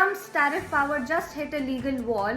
Trump's tariff power just hit a legal wall.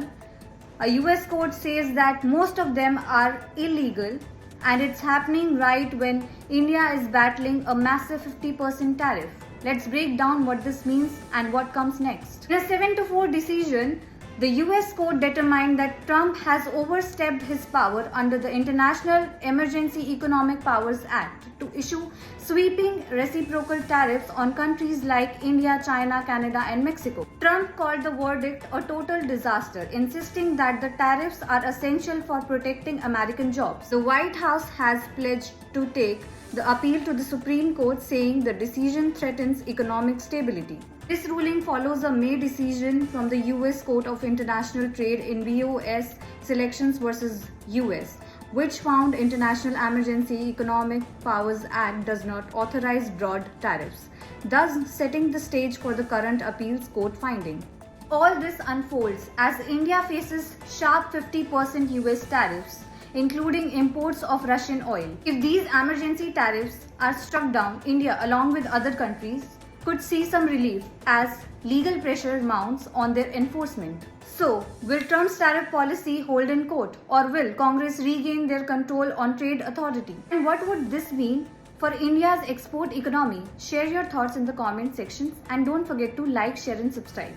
A US court says that most of them are illegal, and it's happening right when India is battling a massive 50% tariff. Let's break down what this means and what comes next. In a 7-4 decision, the US court determined that Trump has overstepped his power under the International Emergency Economic Powers Act to issue sweeping reciprocal tariffs on countries like India, China, Canada, and Mexico. Trump called the verdict a total disaster, insisting that the tariffs are essential for protecting American jobs. The White House has pledged to take the appeal to the Supreme Court, saying the decision threatens economic stability. This ruling follows a May decision from the US Court of International Trade in BOS Selections versus US, which found International Emergency Economic Powers Act does not authorize broad tariffs, thus setting the stage for the current appeals court finding. All this unfolds as India faces sharp 50% US tariffs, including imports of Russian oil. If these emergency tariffs are struck down, India, along with other countries, could see some relief as legal pressure mounts on their enforcement. So, will Trump's tariff policy hold in court, or will Congress regain their control on trade authority? And what would this mean for India's export economy? Share your thoughts in the comment section and don't forget to like, share and subscribe.